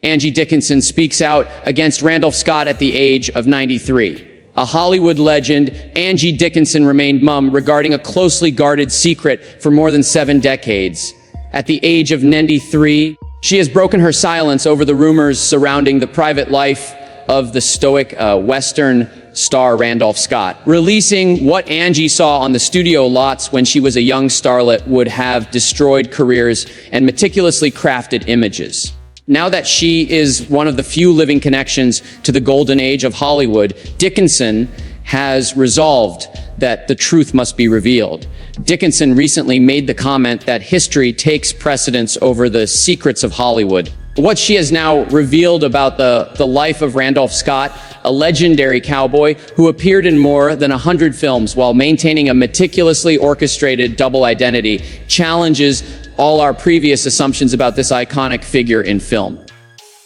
Angie Dickinson speaks out against Randolph Scott at the age of 93. A Hollywood legend, Angie Dickinson remained mum regarding a closely guarded secret for more than 7 decades. At the age of 93, she has broken her silence over the rumors surrounding the private life of the stoic Western star Randolph Scott. Releasing what Angie saw on the studio lots when she was a young starlet would have destroyed careers and meticulously crafted images. Now that she is one of the few living connections to the golden age of Hollywood, Dickinson has resolved that the truth must be revealed. Dickinson recently made the comment that history takes precedence over the secrets of Hollywood. What she has now revealed about the life of Randolph Scott, a legendary cowboy who appeared in more than 100 films while maintaining a meticulously orchestrated double identity, challenges all our previous assumptions about this iconic figure in film.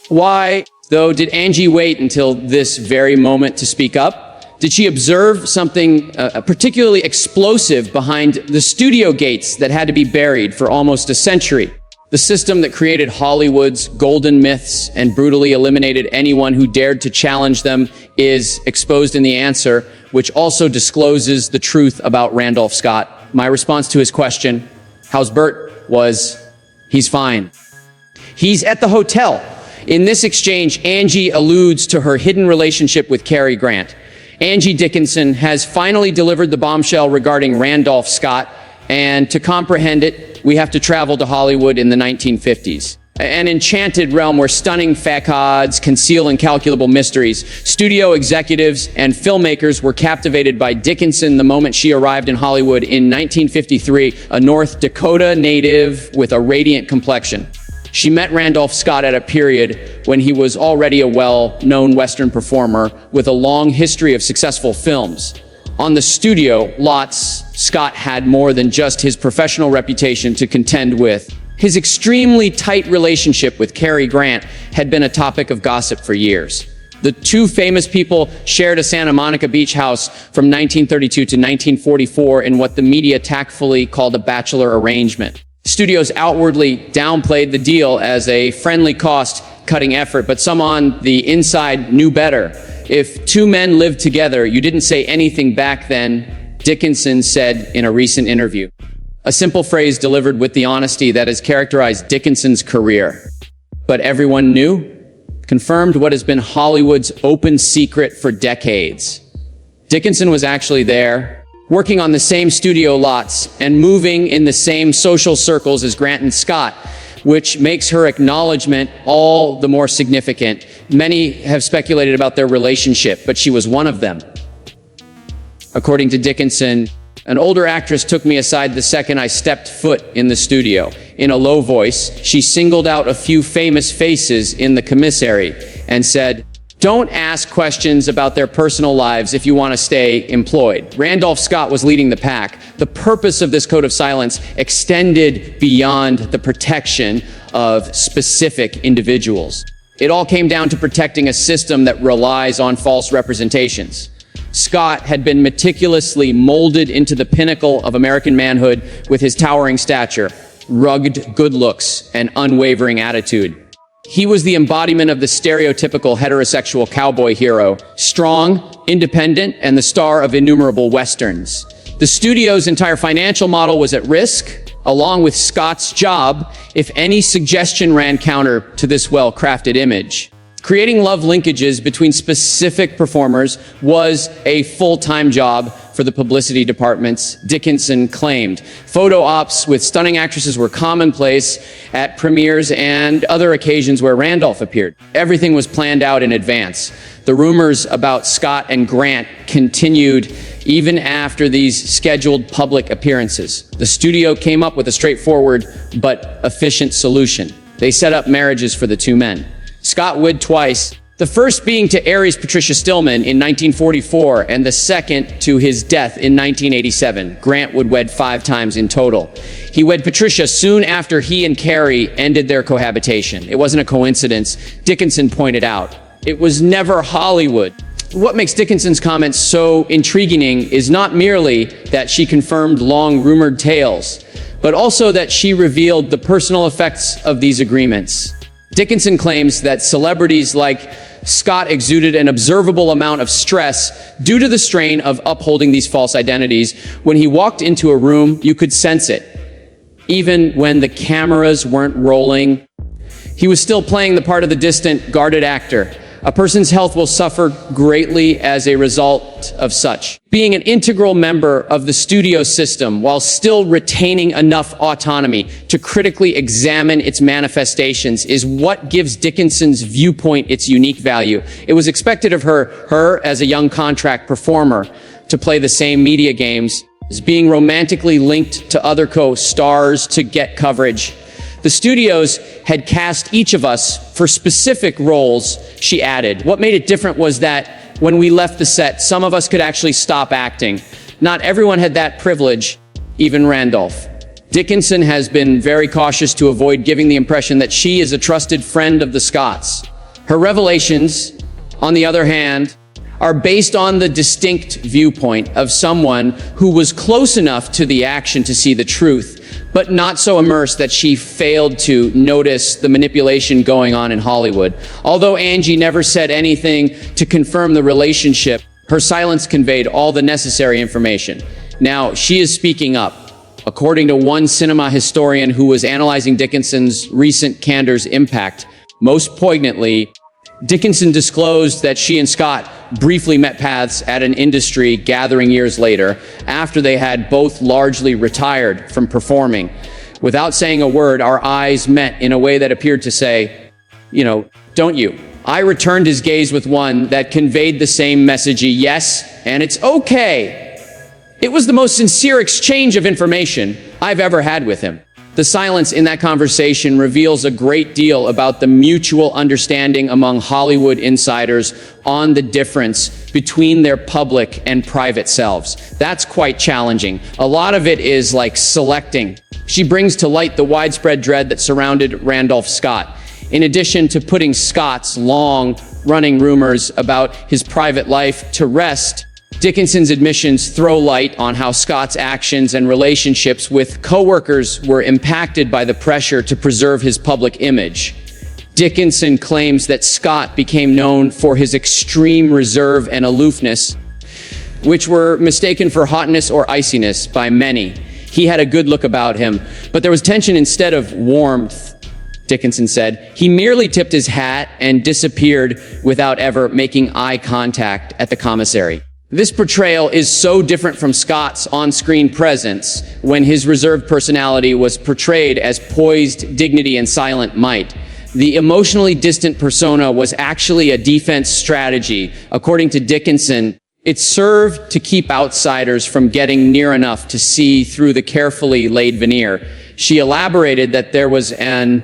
Why, though, did Angie wait until this very moment to speak up? Did she observe something particularly explosive behind the studio gates that had to be buried for almost a century? The system that created Hollywood's golden myths and brutally eliminated anyone who dared to challenge them is exposed in the answer, which also discloses the truth about Randolph Scott. My response to his question, "How's Bert?" was, "He's fine. He's at the hotel." In this exchange, Angie alludes to her hidden relationship with Cary Grant. Angie Dickinson has finally delivered the bombshell regarding Randolph Scott, and to comprehend it, we have to travel to Hollywood in the 1950s. An enchanted realm where stunning facades conceal incalculable mysteries. Studio executives and filmmakers were captivated by Dickinson the moment she arrived in Hollywood in 1953, a North Dakota native with a radiant complexion. She met Randolph Scott at a period when he was already a well-known Western performer with a long history of successful films. On the studio lots, Scott had more than just his professional reputation to contend with. His extremely tight relationship with Cary Grant had been a topic of gossip for years. The two famous people shared a Santa Monica beach house from 1932 to 1944 in what the media tactfully called a bachelor arrangement. Studios outwardly downplayed the deal as a friendly cost-cutting effort, but some on the inside knew better. If two men lived together, you didn't say anything back then, Dickinson said in a recent interview. A simple phrase delivered with the honesty that has characterized Dickinson's career. But everyone knew, confirmed what has been Hollywood's open secret for decades. Dickinson was actually there, working on the same studio lots and moving in the same social circles as Grant and Scott, which makes her acknowledgement all the more significant. Many have speculated about their relationship, but she was one of them. According to Dickinson, "An older actress took me aside the second I stepped foot in the studio. In a low voice, she singled out a few famous faces in the commissary and said, 'Don't ask questions about their personal lives if you want to stay employed.'" Randolph Scott was leading the pack. The purpose of this code of silence extended beyond the protection of specific individuals. It all came down to protecting a system that relies on false representations. Scott had been meticulously molded into the pinnacle of American manhood with his towering stature, rugged good looks, and unwavering attitude. He was the embodiment of the stereotypical heterosexual cowboy hero, strong, independent, and the star of innumerable westerns. The studio's entire financial model was at risk, along with Scott's job, if any suggestion ran counter to this well-crafted image. Creating love linkages between specific performers was a full-time job for the publicity departments, Dickinson claimed. Photo ops with stunning actresses were commonplace at premieres and other occasions where Randolph appeared. Everything was planned out in advance. The rumors about Scott and Grant continued even after these scheduled public appearances. The studio came up with a straightforward but efficient solution. They set up marriages for the two men. Scott would twice, the first being to Aries Patricia Stillman in 1944 and the second to his death in 1987. Grant would wed 5 times in total. He wed Patricia soon after he and Cary ended their cohabitation. It wasn't a coincidence, Dickinson pointed out. It was never Hollywood. What makes Dickinson's comments so intriguing is not merely that she confirmed long rumored tales, but also that she revealed the personal effects of these agreements. Dickinson claims that celebrities like Scott exuded an observable amount of stress due to the strain of upholding these false identities. When he walked into a room, you could sense it. Even when the cameras weren't rolling, he was still playing the part of the distant, guarded actor. A person's health will suffer greatly as a result of such. Being an integral member of the studio system while still retaining enough autonomy to critically examine its manifestations is what gives Dickinson's viewpoint its unique value. It was expected of her as a young contract performer to play the same media games, as being romantically linked to other co-stars to get coverage. The studios had cast each of us for specific roles, she added. What made it different was that when we left the set, some of us could actually stop acting. Not everyone had that privilege, even Randolph. Dickinson has been very cautious to avoid giving the impression that she is a trusted friend of the Scotts. Her revelations, on the other hand, are based on the distinct viewpoint of someone who was close enough to the action to see the truth, but not so immersed that she failed to notice the manipulation going on in Hollywood. Although Angie never said anything to confirm the relationship, her silence conveyed all the necessary information. Now, she is speaking up. According to one cinema historian who was analyzing Dickinson's recent candor's impact, most poignantly, Dickinson disclosed that she and Scott briefly met paths at an industry gathering years later, after they had both largely retired from performing. Without saying a word, our eyes met in a way that appeared to say, you know, don't you? I returned his gaze with one that conveyed the same message, yes, and it's okay. It was the most sincere exchange of information I've ever had with him. The silence in that conversation reveals a great deal about the mutual understanding among Hollywood insiders on the difference between their public and private selves. That's quite challenging. A lot of it is like selecting. She brings to light the widespread dread that surrounded Randolph Scott. In addition to putting Scott's long-running rumors about his private life to rest, Dickinson's admissions throw light on how Scott's actions and relationships with co-workers were impacted by the pressure to preserve his public image. Dickinson claims that Scott became known for his extreme reserve and aloofness, which were mistaken for hotness or iciness by many. He had a good look about him, but there was tension instead of warmth, Dickinson said. He merely tipped his hat and disappeared without ever making eye contact at the commissary. This portrayal is so different from Scott's on-screen presence when his reserved personality was portrayed as poised dignity and silent might. The emotionally distant persona was actually a defense strategy. According to Dickinson, it served to keep outsiders from getting near enough to see through the carefully laid veneer. She elaborated that there was an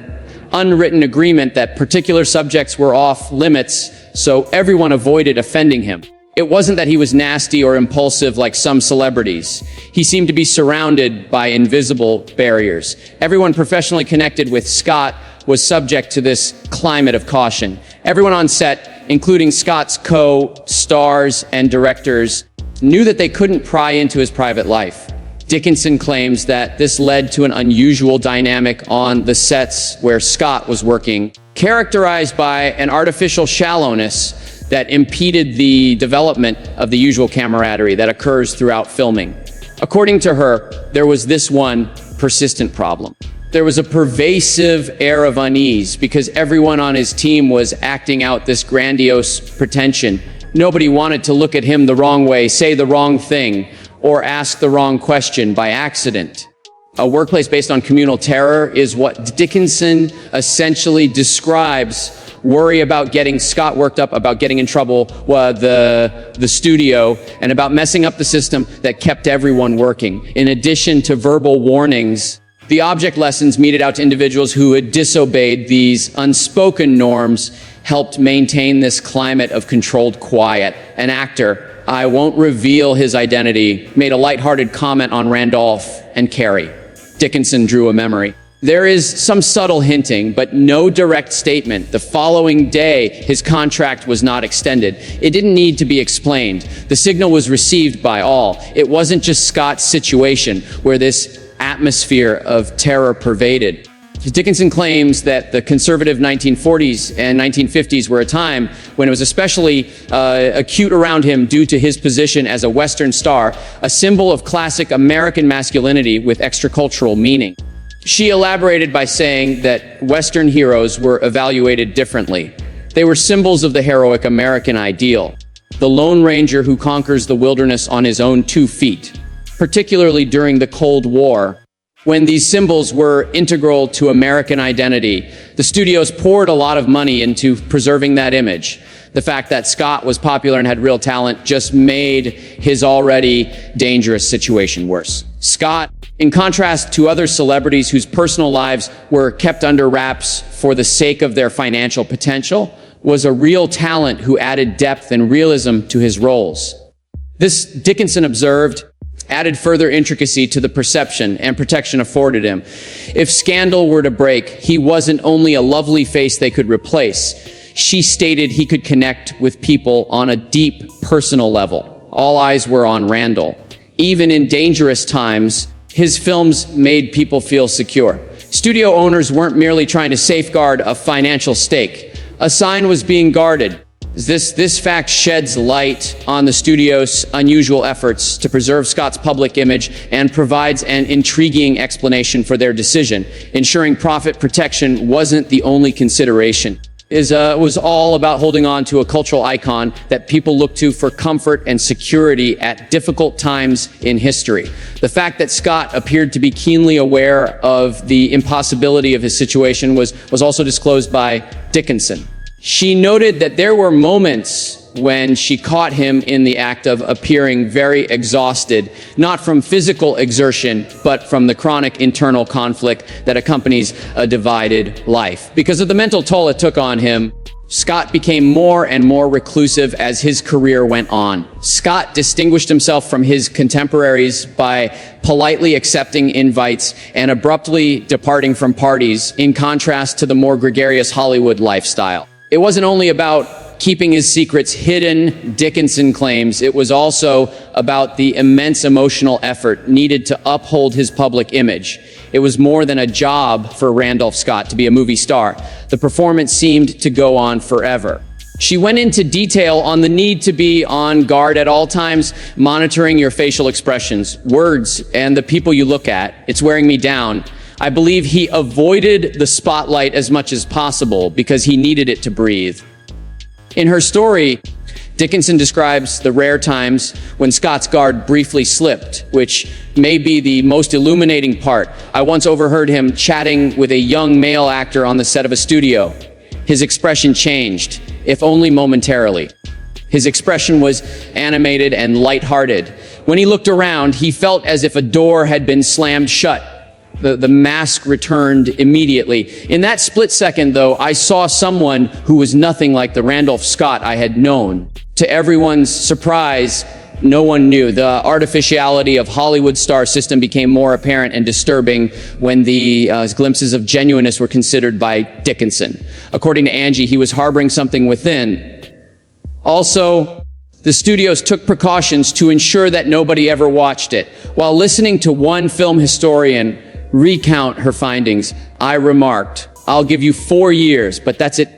unwritten agreement that particular subjects were off limits, so everyone avoided offending him. It wasn't that he was nasty or impulsive like some celebrities. He seemed to be surrounded by invisible barriers. Everyone professionally connected with Scott was subject to this climate of caution. Everyone on set, including Scott's co-stars and directors, knew that they couldn't pry into his private life. Dickinson claims that this led to an unusual dynamic on the sets where Scott was working, characterized by an artificial shallowness that impeded the development of the usual camaraderie that occurs throughout filming. According to her, there was this one persistent problem. There was a pervasive air of unease because everyone on his team was acting out this grandiose pretension. Nobody wanted to look at him the wrong way, say the wrong thing, or ask the wrong question by accident. A workplace based on communal terror is what Dickinson essentially describes. Worry about getting Scott worked up, about getting in trouble, the studio, and about messing up the system that kept everyone working. In addition to verbal warnings, the object lessons meted out to individuals who had disobeyed these unspoken norms helped maintain this climate of controlled quiet. An actor, I won't reveal his identity, made a lighthearted comment on Randolph and Carrie. Dickinson drew a memory. There is some subtle hinting, but no direct statement. The following day, his contract was not extended. It didn't need to be explained. The signal was received by all. It wasn't just Scott's situation where this atmosphere of terror pervaded. Dickinson claims that the conservative 1940s and 1950s were a time when it was especially acute around him due to his position as a Western star, a symbol of classic American masculinity with extracultural meaning. She elaborated by saying that Western heroes were evaluated differently. They were symbols of the heroic American ideal, the Lone Ranger who conquers the wilderness on his own 2 feet, particularly during the Cold War. When these symbols were integral to American identity, the studios poured a lot of money into preserving that image. The fact that Scott was popular and had real talent just made his already dangerous situation worse. Scott, in contrast to other celebrities whose personal lives were kept under wraps for the sake of their financial potential, was a real talent who added depth and realism to his roles. This, Dickinson observed, added further intricacy to the perception and protection afforded him. If scandal were to break, he wasn't only a lovely face they could replace. She stated he could connect with people on a deep personal level. All eyes were on Randall. Even in dangerous times, his films made people feel secure. Studio owners weren't merely trying to safeguard a financial stake. A sign was being guarded. This fact sheds light on the studio's unusual efforts to preserve Scott's public image and provides an intriguing explanation for their decision. Ensuring profit protection wasn't the only consideration. It was all about holding on to a cultural icon that people look to for comfort and security at difficult times in history. The fact that Scott appeared to be keenly aware of the impossibility of his situation was also disclosed by Dickinson. She noted that there were moments when she caught him in the act of appearing very exhausted, not from physical exertion, but from the chronic internal conflict that accompanies a divided life. Because of the mental toll it took on him, Scott became more and more reclusive as his career went on. Scott distinguished himself from his contemporaries by politely accepting invites and abruptly departing from parties, in contrast to the more gregarious Hollywood lifestyle. It wasn't only about keeping his secrets hidden, Dickinson claims. It was also about the immense emotional effort needed to uphold his public image. It was more than a job for Randolph Scott to be a movie star. The performance seemed to go on forever. She went into detail on the need to be on guard at all times, monitoring your facial expressions, words, and the people you look at. It's wearing me down. I believe he avoided the spotlight as much as possible because he needed it to breathe. In her story, Dickinson describes the rare times when Scott's guard briefly slipped, which may be the most illuminating part. I once overheard him chatting with a young male actor on the set of a studio. His expression changed, if only momentarily. His expression was animated and lighthearted. When he looked around, he felt as if a door had been slammed shut. The mask returned immediately. In that split second, though, I saw someone who was nothing like the Randolph Scott I had known. To everyone's surprise, no one knew. The artificiality of Hollywood star system became more apparent and disturbing when the glimpses of genuineness were considered by Dickinson. According to Angie, he was harboring something within. Also, the studios took precautions to ensure that nobody ever watched it. While listening to one film historian recount her findings, I remarked, "I'll give you 4 years, but that's it."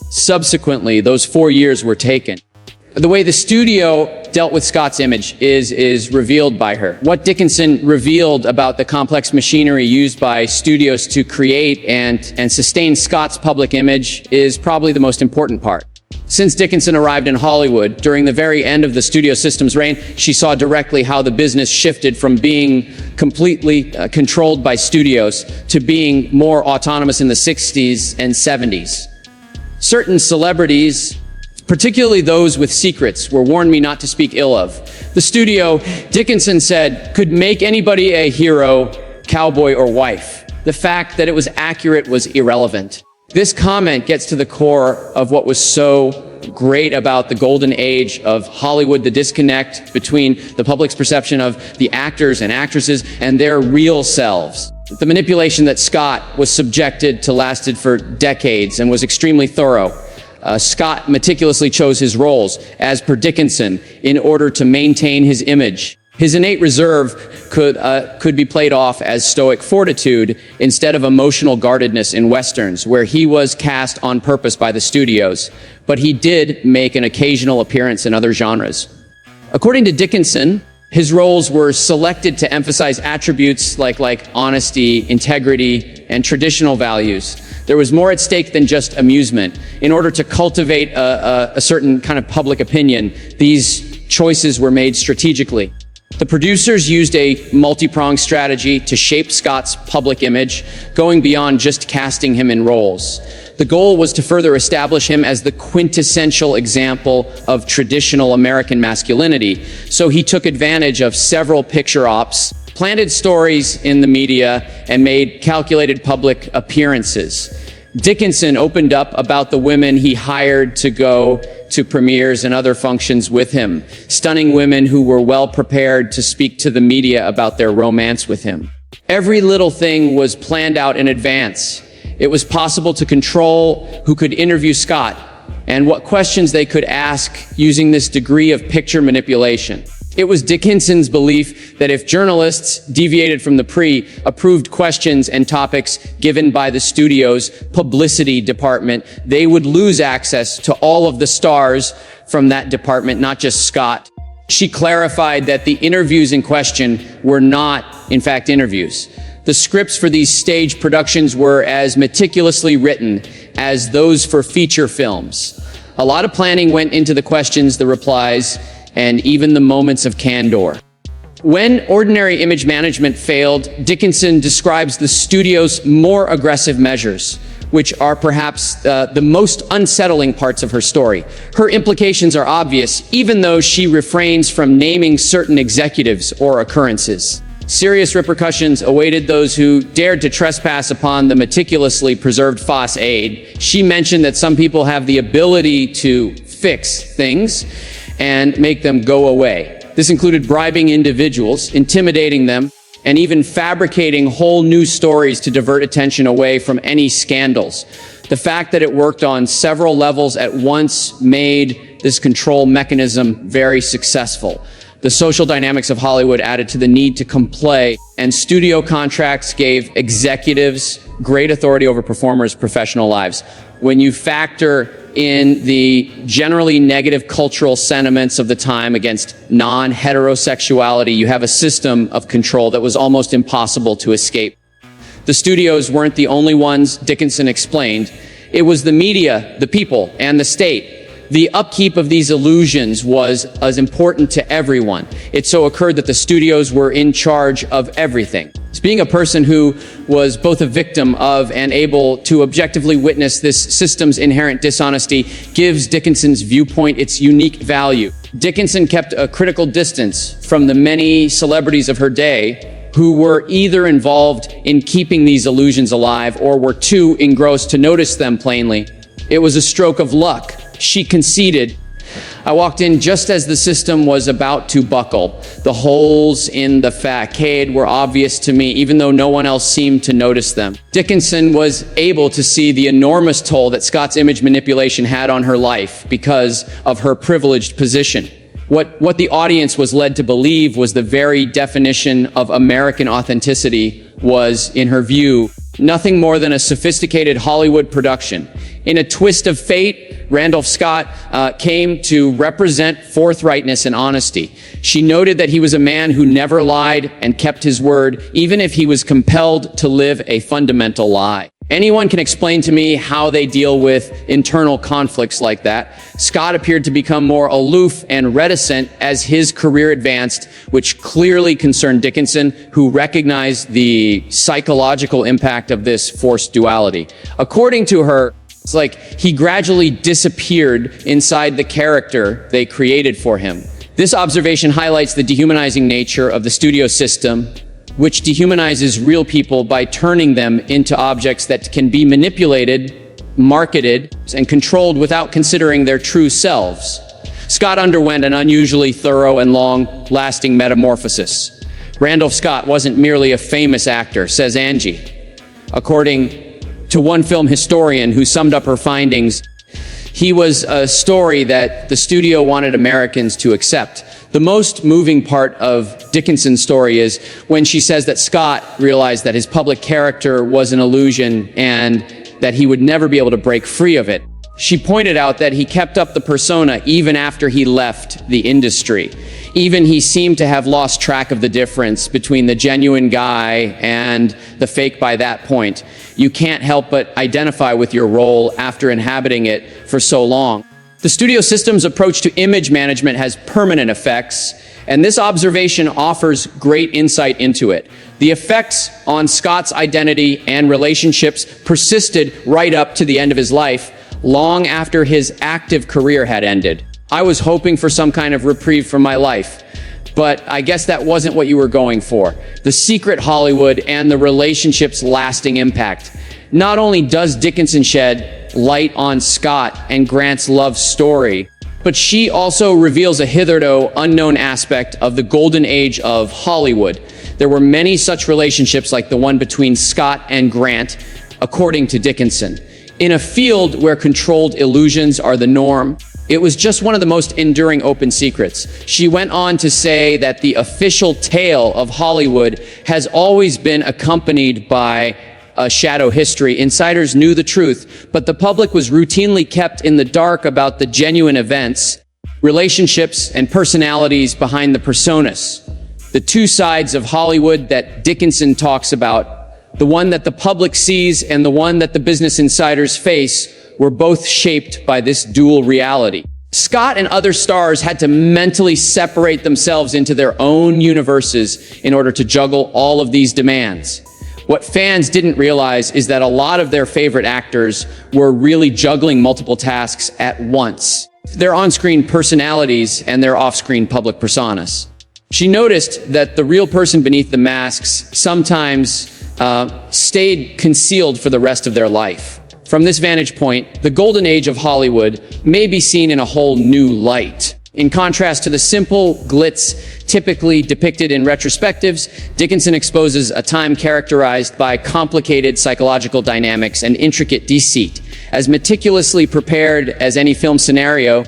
Subsequently, those 4 years were taken. The way the studio dealt with Scott's image is revealed by her. What Dickinson revealed about the complex machinery used by studios to create and sustain Scott's public image is probably the most important part. Since Dickinson arrived in Hollywood, during the very end of the studio system's reign, she saw directly how the business shifted from being completely controlled by studios to being more autonomous in the 60s and 70s. Certain celebrities, particularly those with secrets, were warned me not to speak ill of. The studio, Dickinson said, could make anybody a hero, cowboy, or wife. The fact that it was accurate was irrelevant. This comment gets to the core of what was so great about the golden age of Hollywood, the disconnect between the public's perception of the actors and actresses and their real selves. The manipulation that Scott was subjected to lasted for decades and was extremely thorough. Scott meticulously chose his roles, as per Dickinson, in order to maintain his image. His innate reserve could be played off as stoic fortitude instead of emotional guardedness in westerns, where he was cast on purpose by the studios, but he did make an occasional appearance in other genres. According to Dickinson, his roles were selected to emphasize attributes like honesty, integrity, and traditional values. There was more at stake than just amusement. In order to cultivate a certain kind of public opinion, these choices were made strategically. The producers used a multi-pronged strategy to shape Scott's public image, going beyond just casting him in roles. The goal was to further establish him as the quintessential example of traditional American masculinity. So he took advantage of several picture ops, planted stories in the media, and made calculated public appearances. Dickinson opened up about the women he hired to go to premieres and other functions with him, stunning women who were well prepared to speak to the media about their romance with him. Every little thing was planned out in advance. It was possible to control who could interview Scott and what questions they could ask using this degree of picture manipulation. It was Dickinson's belief that if journalists deviated from the pre-approved questions and topics given by the studio's publicity department, they would lose access to all of the stars from that department, not just Scott. She clarified that the interviews in question were not, in fact, interviews. The scripts for these stage productions were as meticulously written as those for feature films. A lot of planning went into the questions, the replies, and even the moments of candor. When ordinary image management failed, Dickinson describes the studio's more aggressive measures, which are perhaps the most unsettling parts of her story. Her implications are obvious, even though she refrains from naming certain executives or occurrences. Serious repercussions awaited those who dared to trespass upon the meticulously preserved facade. She mentioned that some people have the ability to fix things and make them go away. This included bribing individuals, intimidating them, and even fabricating whole new stories to divert attention away from any scandals. The fact that it worked on several levels at once made this control mechanism very successful. The social dynamics of Hollywood added to the need to comply, and studio contracts gave executives great authority over performers' professional lives. When you factor in the generally negative cultural sentiments of the time against non-heterosexuality, you have a system of control that was almost impossible to escape. The studios weren't the only ones, Dickinson explained. It was the media, the people, and the state. The upkeep of these illusions was as important to everyone. It so occurred that the studios were in charge of everything. Being a person who was both a victim of and able to objectively witness this system's inherent dishonesty gives Dickinson's viewpoint its unique value. Dickinson kept a critical distance from the many celebrities of her day who were either involved in keeping these illusions alive or were too engrossed to notice them plainly. It was a stroke of luck. She conceded. I walked in just as the system was about to buckle. The holes in the facade were obvious to me, even though no one else seemed to notice them. Dickinson was able to see the enormous toll that Scott's image manipulation had on her life because of her privileged position. What the audience was led to believe was the very definition of American authenticity was, in her view, nothing more than a sophisticated Hollywood production. In a twist of fate, Randolph Scott came to represent forthrightness and honesty. She noted that he was a man who never lied and kept his word, even if he was compelled to live a fundamental lie. Anyone can explain to me how they deal with internal conflicts like that. Scott appeared to become more aloof and reticent as his career advanced, which clearly concerned Dickinson, who recognized the psychological impact of this forced duality. According to her, it's like he gradually disappeared inside the character they created for him. This observation highlights the dehumanizing nature of the studio system, which dehumanizes real people by turning them into objects that can be manipulated, marketed, and controlled without considering their true selves. Scott underwent an unusually thorough and long-lasting metamorphosis. Randolph Scott wasn't merely a famous actor, says Angie. According to one film historian who summed up her findings, he was a story that the studio wanted Americans to accept. The most moving part of Dickinson's story is when she says that Scott realized that his public character was an illusion and that he would never be able to break free of it. She pointed out that he kept up the persona even after he left the industry. Even he seemed to have lost track of the difference between the genuine guy and the fake by that point. You can't help but identify with your role after inhabiting it for so long. The studio system's approach to image management has permanent effects, and this observation offers great insight into it. The effects on Scott's identity and relationships persisted right up to the end of his life, long after his active career had ended. I was hoping for some kind of reprieve from my life, but I guess that wasn't what you were going for. The secret Hollywood and the relationship's lasting impact. Not only does Dickinson shed light on Scott and Grant's love story, but she also reveals a hitherto unknown aspect of the golden age of Hollywood. There were many such relationships like the one between Scott and Grant, according to Dickinson. In a field where controlled illusions are the norm, it was just one of the most enduring open secrets. She went on to say that the official tale of Hollywood has always been accompanied by a shadow history. Insiders knew the truth, but the public was routinely kept in the dark about the genuine events, relationships, and personalities behind the personas. The two sides of Hollywood that Dickinson talks about, the one that the public sees and the one that the business insiders face, were both shaped by this dual reality. Scott and other stars had to mentally separate themselves into their own universes in order to juggle all of these demands. What fans didn't realize is that a lot of their favorite actors were really juggling multiple tasks at once. Their on-screen personalities and their off-screen public personas. She noticed that the real person beneath the masks sometimes stayed concealed for the rest of their life. From this vantage point, the golden age of Hollywood may be seen in a whole new light. In contrast to the simple glitz typically depicted in retrospectives, Dickinson exposes a time characterized by complicated psychological dynamics and intricate deceit. As meticulously prepared as any film scenario,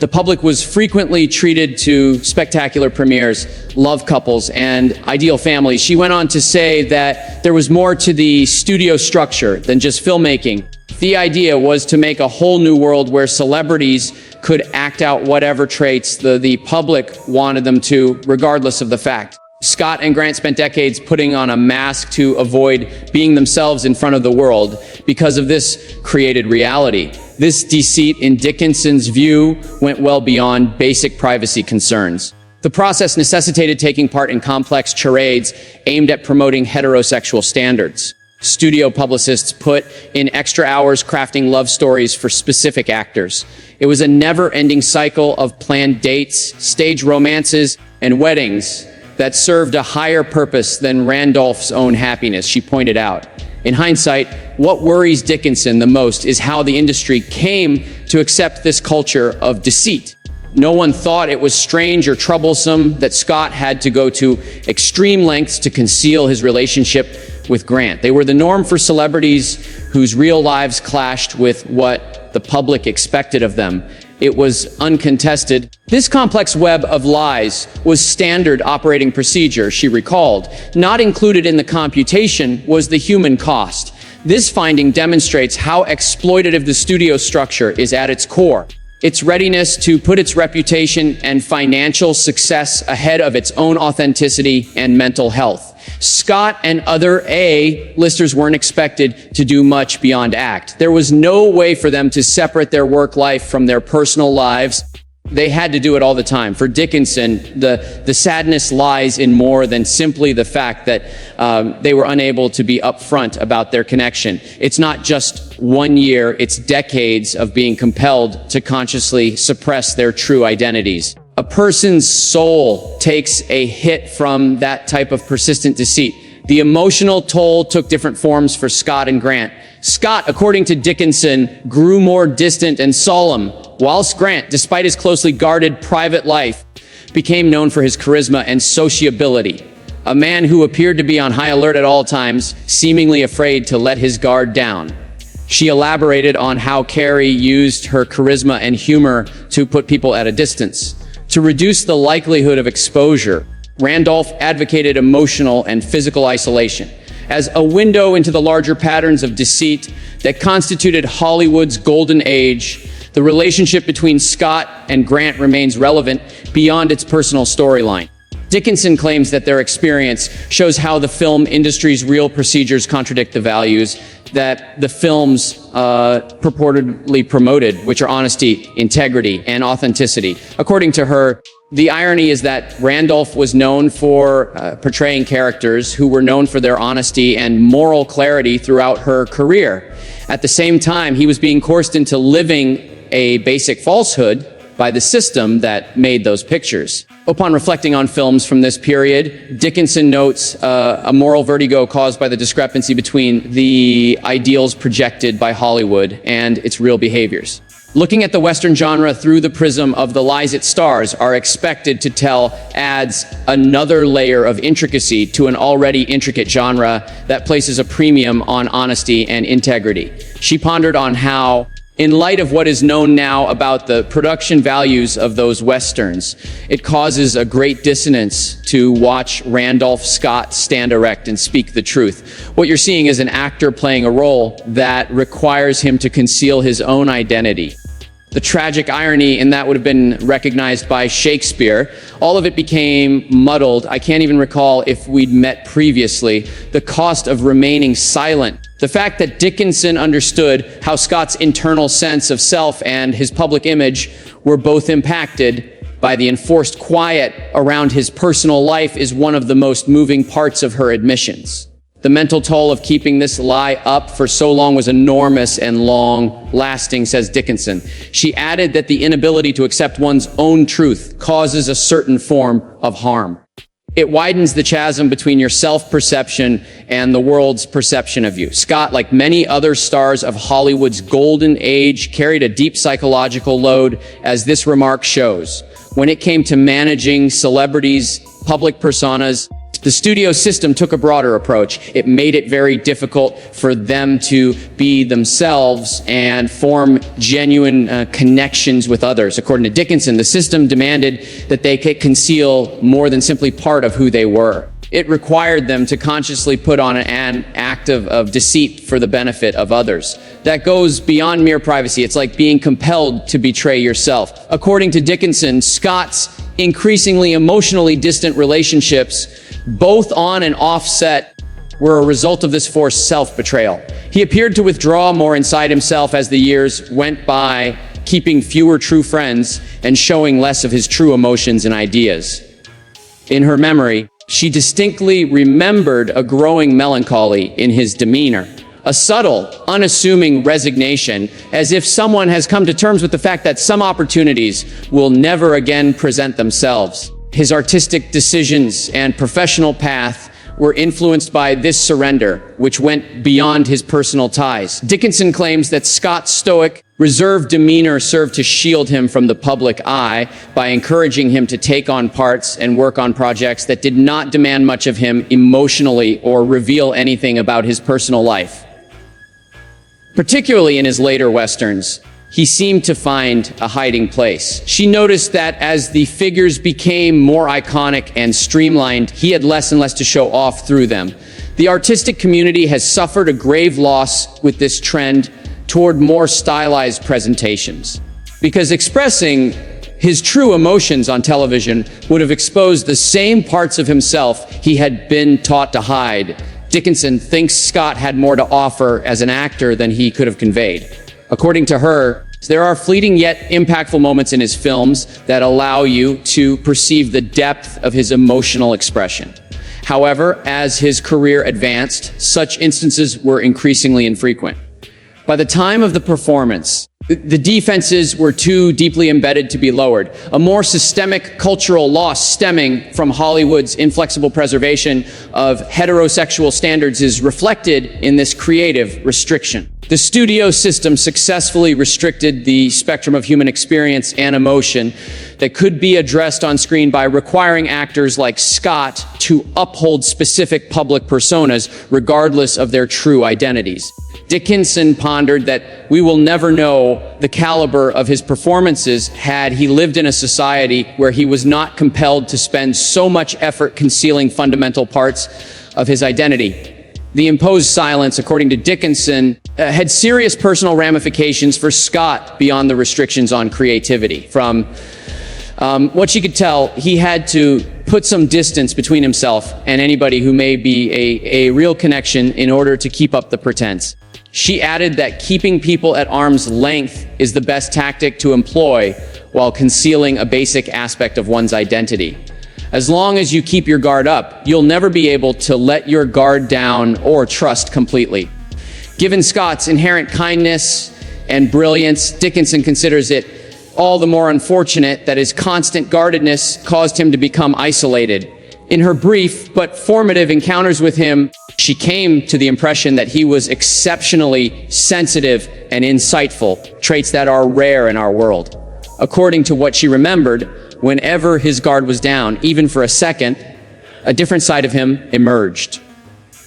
the public was frequently treated to spectacular premieres, love couples, and ideal families. She went on to say that there was more to the studio structure than just filmmaking. The idea was to make a whole new world where celebrities could act out whatever traits the public wanted them to, regardless of the fact. Scott and Grant spent decades putting on a mask to avoid being themselves in front of the world because of this created reality. This deceit, in Dickinson's view, went well beyond basic privacy concerns. The process necessitated taking part in complex charades aimed at promoting heterosexual standards. Studio publicists put in extra hours crafting love stories for specific actors. It was a never-ending cycle of planned dates, staged romances, and weddings that served a higher purpose than Randolph's own happiness, she pointed out. In hindsight, what worries Dickinson the most is how the industry came to accept this culture of deceit. No one thought it was strange or troublesome that Scott had to go to extreme lengths to conceal his relationship with Grant. They were the norm for celebrities whose real lives clashed with what the public expected of them. It was uncontested. This complex web of lies was standard operating procedure, she recalled. Not included in the computation was the human cost. This finding demonstrates how exploitative the studio structure is at its core. Its readiness to put its reputation and financial success ahead of its own authenticity and mental health. Scott and other A-listers weren't expected to do much beyond act. There was no way for them to separate their work life from their personal lives. They had to do it all the time. For Dickinson, the sadness lies in more than simply the fact that they were unable to be upfront about their connection. It's not just 1 year, it's decades of being compelled to consciously suppress their true identities. A person's soul takes a hit from that type of persistent deceit. The emotional toll took different forms for Scott and Grant. Scott, according to Dickinson, grew more distant and solemn, whilst Grant, despite his closely guarded private life, became known for his charisma and sociability. A man who appeared to be on high alert at all times, seemingly afraid to let his guard down. She elaborated on how Carrie used her charisma and humor to put people at a distance. To reduce the likelihood of exposure, Randolph advocated emotional and physical isolation as a window into the larger patterns of deceit that constituted Hollywood's golden age. The relationship between Scott and Grant remains relevant beyond its personal storyline. Dickinson claims that their experience shows how the film industry's real procedures contradict the values that the films purportedly promoted, which are honesty, integrity, and authenticity. According to her, the irony is that Randolph was known for portraying characters who were known for their honesty and moral clarity throughout her career. At the same time, he was being coerced into living a basic falsehood by the system that made those pictures. Upon reflecting on films from this period, Dickinson notes a moral vertigo caused by the discrepancy between the ideals projected by Hollywood and its real behaviors. Looking at the Western genre through the prism of the lies it stars are expected to tell adds another layer of intricacy to an already intricate genre that places a premium on honesty and integrity. She pondered on how, in light of what is known now about the production values of those Westerns, it causes a great dissonance to watch Randolph Scott stand erect and speak the truth. What you're seeing is an actor playing a role that requires him to conceal his own identity. The tragic irony in that would have been recognized by Shakespeare. All of it became muddled. I can't even recall if we'd met previously. The cost of remaining silent. The fact that Dickinson understood how Scott's internal sense of self and his public image were both impacted by the enforced quiet around his personal life is one of the most moving parts of her admissions. The mental toll of keeping this lie up for so long was enormous and long-lasting, says Dickinson. She added that the inability to accept one's own truth causes a certain form of harm. It widens the chasm between your self-perception and the world's perception of you. Scott, like many other stars of Hollywood's golden age, carried a deep psychological load, as this remark shows. When it came to managing celebrities, public personas, the studio system took a broader approach. It made it very difficult for them to be themselves and form genuine connections with others. According to Dickinson, the system demanded that they conceal more than simply part of who they were. It required them to consciously put on an act of deceit for the benefit of others. That goes beyond mere privacy. It's like being compelled to betray yourself. According to Dickinson, Scott's increasingly emotionally distant relationships, both on and off set, were a result of this forced self-betrayal. He appeared to withdraw more inside himself as the years went by, keeping fewer true friends and showing less of his true emotions and ideas. In her memory, she distinctly remembered a growing melancholy in his demeanor, a subtle, unassuming resignation, as if someone has come to terms with the fact that some opportunities will never again present themselves. His artistic decisions and professional path were influenced by this surrender, which went beyond his personal ties. Dickinson claims that Scott's stoic, reserved demeanor served to shield him from the public eye by encouraging him to take on parts and work on projects that did not demand much of him emotionally or reveal anything about his personal life. Particularly in his later Westerns, he seemed to find a hiding place. She noticed that as the figures became more iconic and streamlined, he had less and less to show off through them. The artistic community has suffered a grave loss with this trend toward more stylized presentations, because expressing his true emotions on television would have exposed the same parts of himself he had been taught to hide. Dickinson thinks Scott had more to offer as an actor than he could have conveyed. According to her, there are fleeting yet impactful moments in his films that allow you to perceive the depth of his emotional expression. However, as his career advanced, such instances were increasingly infrequent. By the time of the performance, the defenses were too deeply embedded to be lowered. A more systemic cultural loss stemming from Hollywood's inflexible preservation of heterosexual standards is reflected in this creative restriction. The studio system successfully restricted the spectrum of human experience and emotion that could be addressed on screen by requiring actors like Scott to uphold specific public personas regardless of their true identities. Dickinson pondered that we will never know the caliber of his performances had he lived in a society where he was not compelled to spend so much effort concealing fundamental parts of his identity. The imposed silence, according to Dickinson, had serious personal ramifications for Scott beyond the restrictions on creativity. From what she could tell, he had to put some distance between himself and anybody who may be a real connection in order to keep up the pretense. She added that keeping people at arm's length is the best tactic to employ while concealing a basic aspect of one's identity. As long as you keep your guard up, you'll never be able to let your guard down or trust completely. Given Scott's inherent kindness and brilliance, Dickinson considers it all the more unfortunate that his constant guardedness caused him to become isolated. In her brief but formative encounters with him, she came to the impression that he was exceptionally sensitive and insightful, traits that are rare in our world. According to what she remembered, whenever his guard was down, even for a second, a different side of him emerged.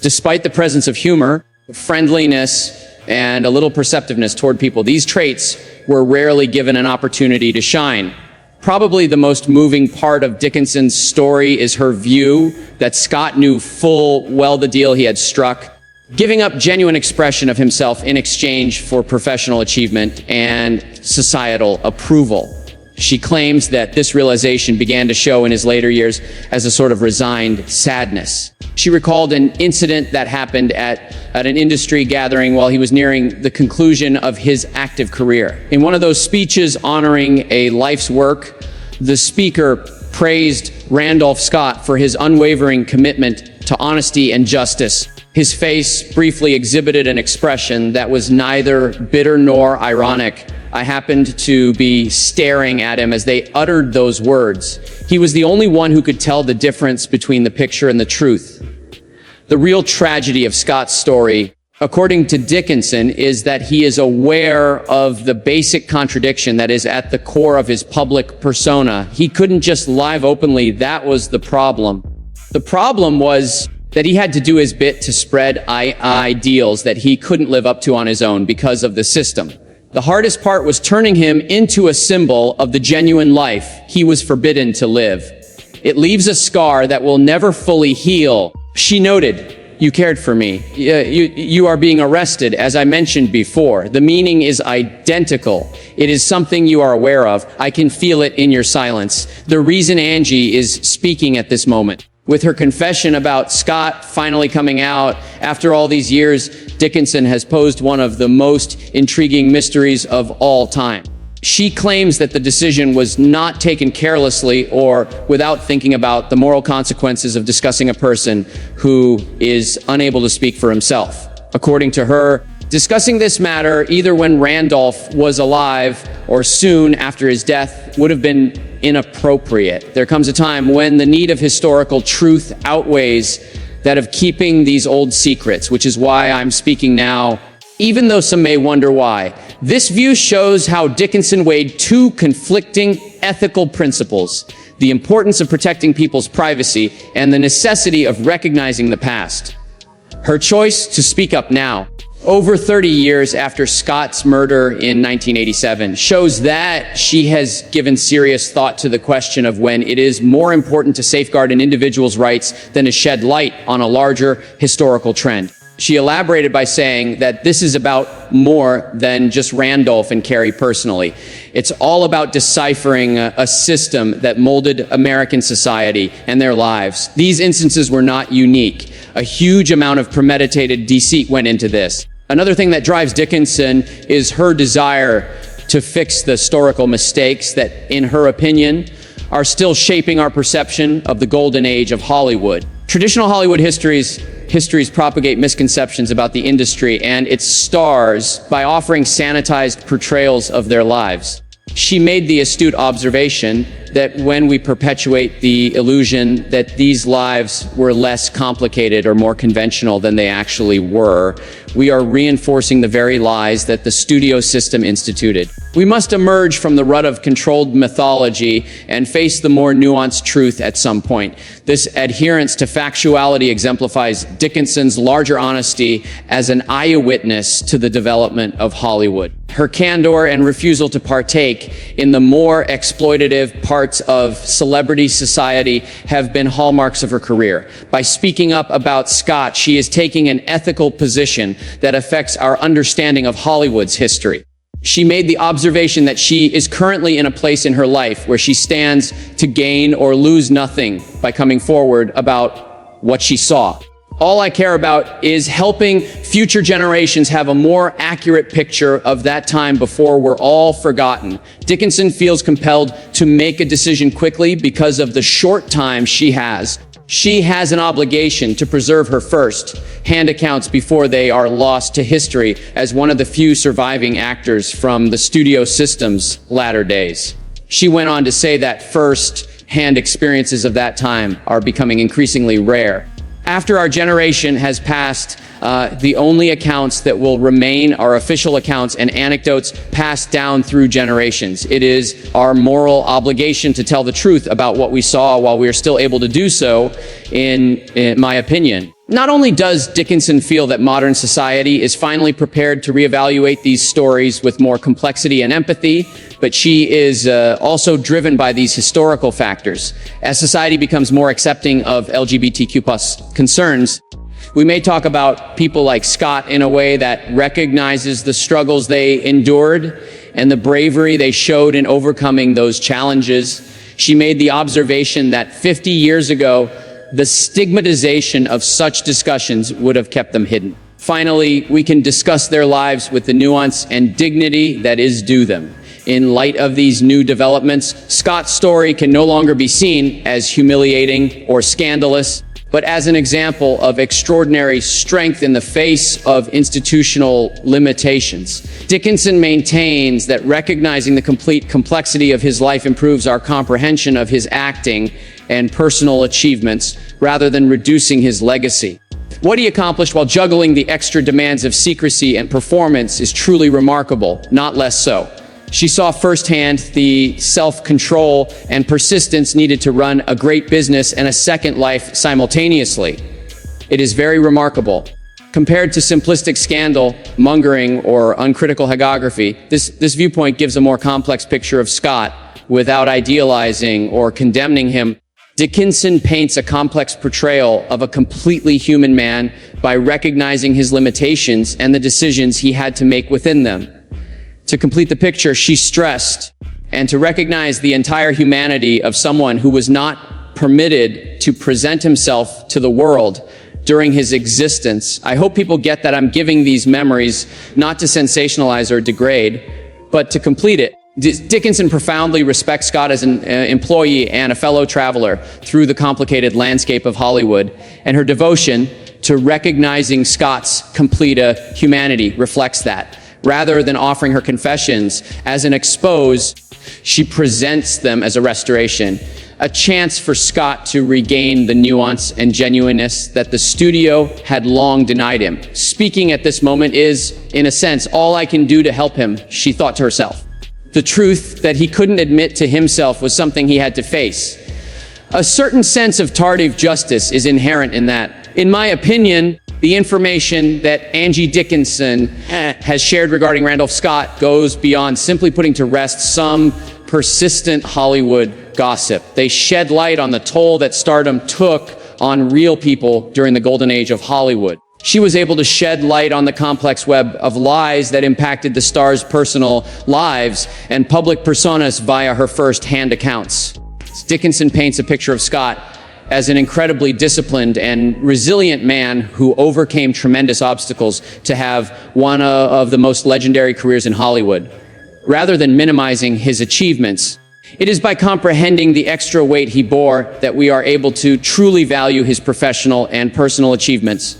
Despite the presence of humor, friendliness, and a little perceptiveness toward people, these traits were rarely given an opportunity to shine. Probably the most moving part of Dickinson's story is her view that Scott knew full well the deal he had struck, giving up genuine expression of himself in exchange for professional achievement and societal approval. She claims that this realization began to show in his later years as a sort of resigned sadness. She recalled an incident that happened at an industry gathering while he was nearing the conclusion of his active career. In one of those speeches honoring a life's work, the speaker praised Randolph Scott for his unwavering commitment to honesty and justice. His face briefly exhibited an expression that was neither bitter nor ironic. I happened to be staring at him as they uttered those words. He was the only one who could tell the difference between the picture and the truth. The real tragedy of Scott's story, according to Dickinson, is that he is aware of the basic contradiction that is at the core of his public persona. He couldn't just live openly. That was the problem. The problem was that he had to do his bit to spread ideals that he couldn't live up to on his own because of the system. The hardest part was turning him into a symbol of the genuine life he was forbidden to live. It leaves a scar that will never fully heal. She noted, "You cared for me. You are being arrested, as I mentioned before. The meaning is identical. It is something you are aware of. I can feel it in your silence. The reason Angie is speaking at this moment." With her confession about Scott finally coming out after all these years, Dickinson has posed one of the most intriguing mysteries of all time. She claims that the decision was not taken carelessly or without thinking about the moral consequences of discussing a person who is unable to speak for himself. According to her, discussing this matter, either when Randolph was alive or soon after his death, would have been inappropriate. There comes a time when the need of historical truth outweighs that of keeping these old secrets, which is why I'm speaking now, even though some may wonder why. This view shows how Dickinson weighed two conflicting ethical principles: the importance of protecting people's privacy and the necessity of recognizing the past. Her choice to speak up now, over 30 years after Scott's murder in 1987, shows that she has given serious thought to the question of when it is more important to safeguard an individual's rights than to shed light on a larger historical trend. She elaborated by saying that this is about more than just Randolph and Carrie personally. It's all about deciphering a system that molded American society and their lives. These instances were not unique. A huge amount of premeditated deceit went into this. Another thing that drives Dickinson is her desire to fix the historical mistakes that, in her opinion, are still shaping our perception of the golden age of Hollywood. Traditional Hollywood histories propagate misconceptions about the industry and its stars by offering sanitized portrayals of their lives. She made the astute observation that when we perpetuate the illusion that these lives were less complicated or more conventional than they actually were, we are reinforcing the very lies that the studio system instituted. We must emerge from the rut of controlled mythology and face the more nuanced truth at some point. This adherence to factuality exemplifies Dickinson's larger honesty as an eyewitness to the development of Hollywood. Her candor and refusal to partake in the more exploitative parts of celebrity society have been hallmarks of her career. By speaking up about Scott, she is taking an ethical position that affects our understanding of Hollywood's history. She made the observation that she is currently in a place in her life where she stands to gain or lose nothing by coming forward about what she saw. All I care about is helping future generations have a more accurate picture of that time before we're all forgotten. Dickinson feels compelled to make a decision quickly because of the short time she has. She has an obligation to preserve her first-hand accounts before they are lost to history as one of the few surviving actors from the studio system's latter days. She went on to say that first-hand experiences of that time are becoming increasingly rare. After our generation has passed, the only accounts that will remain are official accounts and anecdotes passed down through generations. It is our moral obligation to tell the truth about what we saw while we are still able to do so, in my opinion. Not only does Dickinson feel that modern society is finally prepared to reevaluate these stories with more complexity and empathy, but she is also driven by these historical factors. As society becomes more accepting of LGBTQ+ concerns, we may talk about people like Scott in a way that recognizes the struggles they endured and the bravery they showed in overcoming those challenges. She made the observation that 50 years ago, the stigmatization of such discussions would have kept them hidden. Finally, we can discuss their lives with the nuance and dignity that is due them. In light of these new developments, Scott's story can no longer be seen as humiliating or scandalous, but as an example of extraordinary strength in the face of institutional limitations. Dickinson maintains that recognizing the complete complexity of his life improves our comprehension of his acting and personal achievements, rather than reducing his legacy. What he accomplished while juggling the extra demands of secrecy and performance is truly remarkable, not less so. She saw firsthand the self-control and persistence needed to run a great business and a second life simultaneously. It is very remarkable. Compared to simplistic scandal, mongering, or uncritical hagiography, this viewpoint gives a more complex picture of Scott without idealizing or condemning him. Dickinson paints a complex portrayal of a completely human man by recognizing his limitations and the decisions he had to make within them. To complete the picture, she stressed and to recognize the entire humanity of someone who was not permitted to present himself to the world during his existence. I hope people get that I'm giving these memories not to sensationalize or degrade, but to complete it. Dickinson profoundly respects Scott as an employee and a fellow traveler through the complicated landscape of Hollywood, and her devotion to recognizing Scott's complete humanity reflects that. Rather than offering her confessions as an expose, she presents them as a restoration, a chance for Scott to regain the nuance and genuineness that the studio had long denied him. Speaking at this moment is, in a sense, all I can do to help him, she thought to herself. The truth that he couldn't admit to himself was something he had to face. A certain sense of tardive justice is inherent in that. In my opinion, the information that Angie Dickinson has shared regarding Randolph Scott goes beyond simply putting to rest some persistent Hollywood gossip. They shed light on the toll that stardom took on real people during the golden age of Hollywood. She was able to shed light on the complex web of lies that impacted the stars' personal lives and public personas via her first-hand accounts. Dickinson paints a picture of Scott as an incredibly disciplined and resilient man who overcame tremendous obstacles to have one of the most legendary careers in Hollywood. Rather than minimizing his achievements, it is by comprehending the extra weight he bore that we are able to truly value his professional and personal achievements.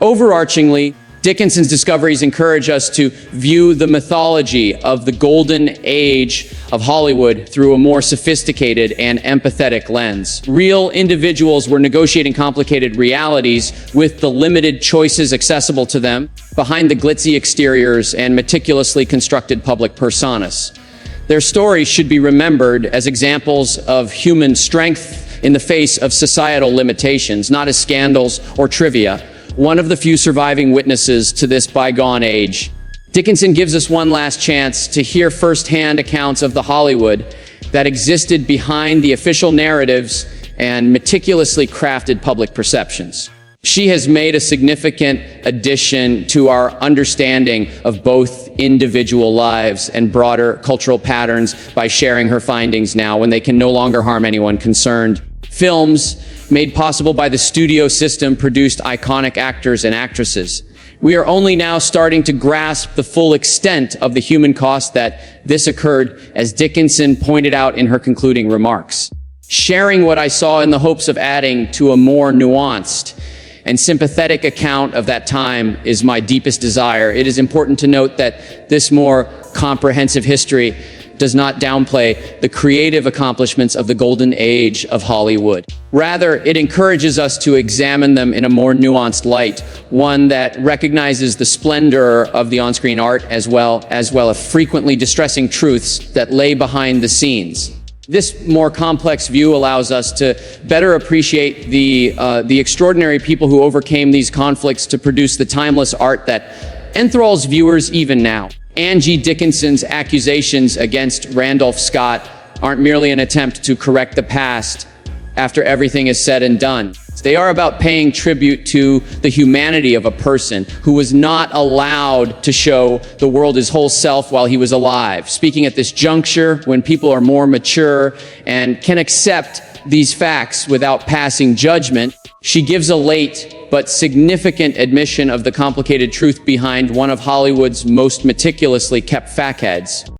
Overarchingly, Dickinson's discoveries encourage us to view the mythology of the golden age of Hollywood through a more sophisticated and empathetic lens. Real individuals were negotiating complicated realities with the limited choices accessible to them behind the glitzy exteriors and meticulously constructed public personas. Their stories should be remembered as examples of human strength in the face of societal limitations, not as scandals or trivia. One of the few surviving witnesses to this bygone age. Dickinson gives us one last chance to hear firsthand accounts of the Hollywood that existed behind the official narratives and meticulously crafted public perceptions. She has made a significant addition to our understanding of both individual lives and broader cultural patterns by sharing her findings now when they can no longer harm anyone concerned. Films made possible by the studio system produced iconic actors and actresses. We are only now starting to grasp the full extent of the human cost that this occurred, as Dickinson pointed out in her concluding remarks. Sharing what I saw in the hopes of adding to a more nuanced and sympathetic account of that time is my deepest desire. It is important to note that this more comprehensive history does not downplay the creative accomplishments of the golden age of Hollywood. Rather, it encourages us to examine them in a more nuanced light, one that recognizes the splendor of the on-screen art as well as frequently distressing truths that lay behind the scenes. This more complex view allows us to better appreciate the extraordinary people who overcame these conflicts to produce the timeless art that enthralls viewers even now. Angie Dickinson's accusations against Randolph Scott aren't merely an attempt to correct the past after everything is said and done. They are about paying tribute to the humanity of a person who was not allowed to show the world his whole self while he was alive. Speaking at this juncture, when people are more mature and can accept these facts without passing judgment, she gives a late but significant admission of the complicated truth behind one of Hollywood's most meticulously kept facades.